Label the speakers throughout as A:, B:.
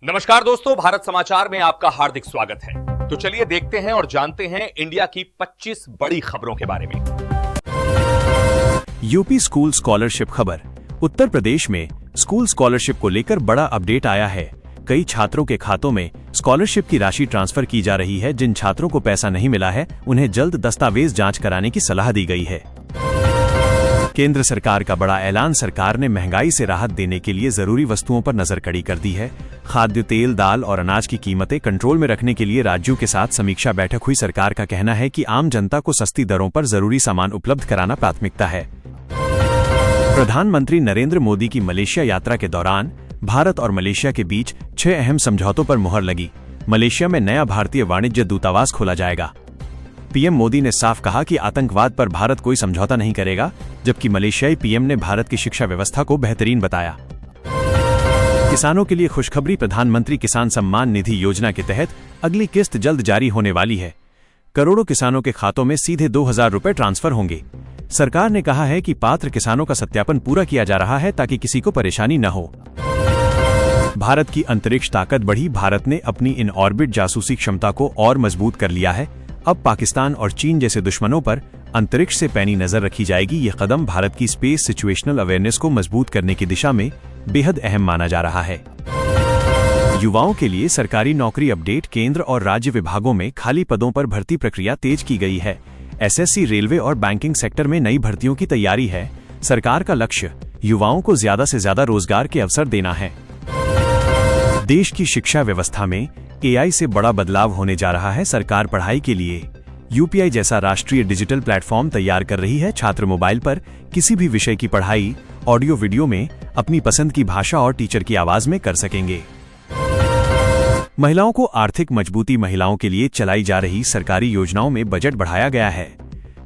A: नमस्कार दोस्तों, भारत समाचार में आपका हार्दिक स्वागत है। तो चलिए देखते हैं और जानते हैं इंडिया की 25 बड़ी खबरों के बारे में।
B: यूपी स्कूल स्कॉलरशिप खबर। उत्तर प्रदेश में स्कूल स्कॉलरशिप को लेकर बड़ा अपडेट आया है। कई छात्रों के खातों में स्कॉलरशिप की राशि ट्रांसफर की जा रही है। जिन छात्रों को पैसा नहीं मिला है उन्हें जल्द दस्तावेज जांच कराने की सलाह दी गई है। केंद्र सरकार का बड़ा ऐलान। सरकार ने महंगाई से राहत देने के लिए जरूरी वस्तुओं पर नजर कड़ी कर दी है। खाद्य तेल, दाल और अनाज की कीमतें कंट्रोल में रखने के लिए राज्यों के साथ समीक्षा बैठक हुई। सरकार का कहना है कि आम जनता को सस्ती दरों पर जरूरी सामान उपलब्ध कराना प्राथमिकता है। प्रधानमंत्री नरेंद्र मोदी की मलेशिया यात्रा के दौरान भारत और मलेशिया के बीच 6 अहम समझौतों पर मुहर लगी। मलेशिया में नया भारतीय वाणिज्य दूतावास खोला जाएगा। पीएम मोदी ने साफ कहा कि आतंकवाद पर भारत कोई समझौता नहीं करेगा, जबकि मलेशियाई पीएम ने भारत की शिक्षा व्यवस्था को बेहतरीन बताया। किसानों के लिए खुशखबरी। प्रधानमंत्री किसान सम्मान निधि योजना के तहत अगली किस्त जल्द जारी होने वाली है। करोड़ों किसानों के खातों में सीधे 2,000 रुपए ट्रांसफर होंगे। सरकार ने कहा है कि पात्र किसानों का सत्यापन पूरा किया जा रहा है ताकि किसी को परेशानी न हो। भारत की अंतरिक्ष ताकत बढ़ी। भारत ने अपनी इन ऑर्बिट जासूसी क्षमता को और मजबूत कर लिया है। अब पाकिस्तान और चीन जैसे दुश्मनों पर अंतरिक्ष से पैनी नजर रखी जाएगी। ये कदम भारत की स्पेस सिचुएशनल अवेयरनेस को मजबूत करने की दिशा में बेहद अहम माना जा रहा है। युवाओं के लिए सरकारी नौकरी अपडेट। केंद्र और राज्य विभागों में खाली पदों पर भर्ती प्रक्रिया तेज की गई है। एसएससी, रेलवे और बैंकिंग सेक्टर में नई भर्तियों की तैयारी है। सरकार का लक्ष्य युवाओं को ज्यादा से ज्यादा रोजगार के अवसर देना है। देश की शिक्षा व्यवस्था में एआई से बड़ा बदलाव होने जा रहा है। सरकार पढ़ाई के लिए यूपीआई जैसा राष्ट्रीय डिजिटल प्लेटफॉर्म तैयार कर रही है। छात्र मोबाइल पर किसी भी विषय की पढ़ाई ऑडियो वीडियो में अपनी पसंद की भाषा और टीचर की आवाज में कर सकेंगे। महिलाओं को आर्थिक मजबूती। महिलाओं के लिए चलाई जा रही सरकारी योजनाओं में बजट बढ़ाया गया है।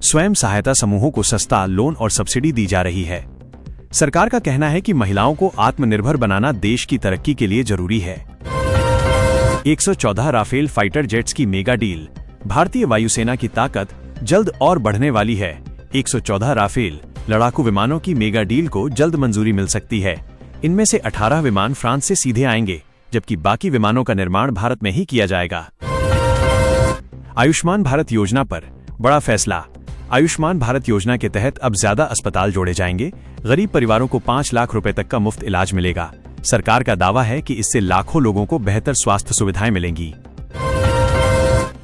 B: स्वयं सहायता समूहों को सस्ता लोन और सब्सिडी दी जा रही है। सरकार का कहना है कि महिलाओं को आत्मनिर्भर बनाना देश की तरक्की के लिए जरूरी है। 114 राफेल फाइटर जेट्स की मेगा डील। भारतीय वायुसेना की ताकत जल्द और बढ़ने वाली है। 114 राफेल लड़ाकू विमानों की मेगा डील को जल्द मंजूरी मिल सकती है। इनमें से 18 विमान फ्रांस से सीधे आएंगे, जबकि बाकी विमानों का निर्माण भारत में ही किया जाएगा। आयुष्मान भारत योजना पर बड़ा फैसला। आयुष्मान भारत योजना के तहत अब ज्यादा अस्पताल जोड़े जाएंगे। गरीब परिवारों को 5 लाख रुपए तक का मुफ्त इलाज मिलेगा। सरकार का दावा है कि इससे लाखों लोगों को बेहतर स्वास्थ्य सुविधाएं मिलेंगी।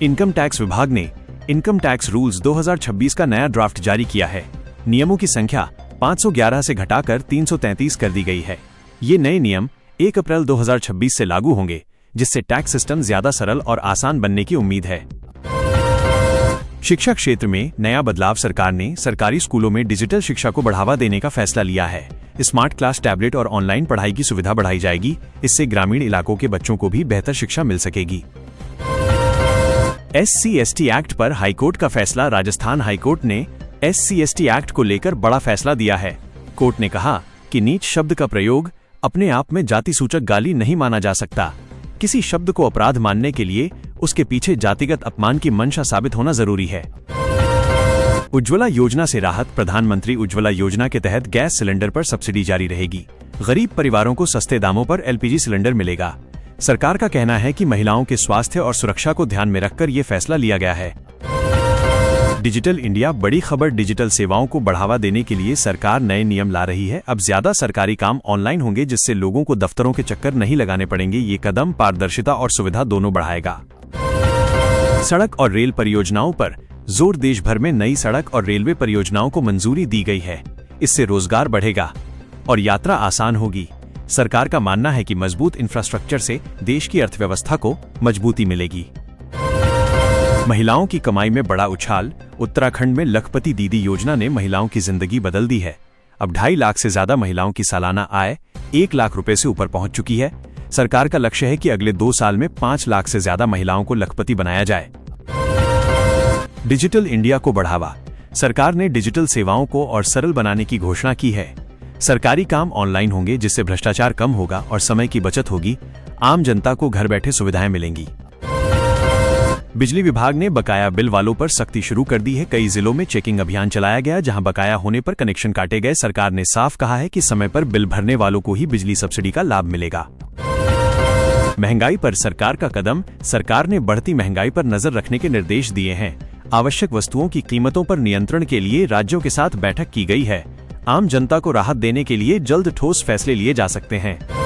B: इनकम टैक्स विभाग ने इनकम टैक्स रूल्स 2026 का नया ड्राफ्ट जारी किया है। नियमों की संख्या 511 से घटाकर 333 कर दी गई है। ये नए नियम 1 अप्रैल 2026 से लागू होंगे, जिससे टैक्स सिस्टम ज्यादा सरल और आसान बनने की उम्मीद है। शिक्षा क्षेत्र में नया बदलाव। सरकार ने सरकारी स्कूलों में डिजिटल शिक्षा को बढ़ावा देने का फैसला लिया है। स्मार्ट क्लास, टैबलेट और ऑनलाइन पढ़ाई की सुविधा बढ़ाई जाएगी। इससे ग्रामीण इलाकों के बच्चों को भी बेहतर शिक्षा मिल सकेगी। SC/ST एक्ट पर हाईकोर्ट का फैसला। राजस्थान हाईकोर्ट ने SC/ST एक्ट को लेकर बड़ा फैसला दिया है। कोर्ट ने कहा कि नीच शब्द का प्रयोग अपने आप में जाति सूचक गाली नहीं माना जा सकता। किसी शब्द को अपराध मानने के लिए उसके पीछे जातिगत अपमान की मंशा साबित होना जरूरी है। उज्ज्वला योजना से राहत। प्रधानमंत्री उज्ज्वला योजना के तहत गैस सिलेंडर पर सब्सिडी जारी रहेगी। गरीब परिवारों को सस्ते दामों पर LPG सिलेंडर मिलेगा। सरकार का कहना है कि महिलाओं के स्वास्थ्य और सुरक्षा को ध्यान में रखकर यह फैसला लिया गया है। Digital India. बड़ी खबर। डिजिटल सेवाओं को बढ़ावा देने के लिए सरकार नए नियम ला रही है। अब ज्यादा सरकारी काम ऑनलाइन होंगे, जिससे लोगों को दफ्तरों के चक्कर नहीं लगाने पड़ेंगे। ये कदम पारदर्शिता और सुविधा दोनों बढ़ाएगा। सड़क और रेल परियोजनाओं पर जोर। देश भर में नई सड़क और रेलवे परियोजनाओं को मंजूरी दी गई है। इससे रोजगार बढ़ेगा और यात्रा आसान होगी। सरकार का मानना है कि मजबूत इंफ्रास्ट्रक्चर से देश की अर्थव्यवस्था को मजबूती मिलेगी। महिलाओं की कमाई में बड़ा उछाल। उत्तराखंड में लखपति दीदी योजना ने महिलाओं की जिंदगी बदल दी है। अब 2.5 लाख से ज्यादा महिलाओं की सालाना आय 1 लाख रुपए से ऊपर पहुंच चुकी है। सरकार का लक्ष्य है कि अगले 2 साल में 5 लाख से ज्यादा महिलाओं को लखपति बनाया जाए। डिजिटल इंडिया को बढ़ावा। सरकार ने डिजिटल सेवाओं को और सरल बनाने की घोषणा की है। सरकारी काम ऑनलाइन होंगे, जिससे भ्रष्टाचार कम होगा और समय की बचत होगी। आम जनता को घर बैठे सुविधाएं मिलेंगी। बिजली विभाग ने बकाया बिल वालों पर सख्ती शुरू कर दी है। कई जिलों में चेकिंग अभियान चलाया गया, जहां बकाया होने पर कनेक्शन काटे गए। सरकार ने साफ कहा है कि समय पर बिल भरने वालों को ही बिजली सब्सिडी का लाभ मिलेगा। महंगाई पर सरकार का कदम। सरकार ने बढ़ती महंगाई पर नजर रखने के निर्देश दिए हैं। आवश्यक वस्तुओं की कीमतों पर नियंत्रण के लिए राज्यों के साथ बैठक की गई है। आम जनता को राहत देने के लिए जल्द ठोस फैसले लिए जा सकते हैं।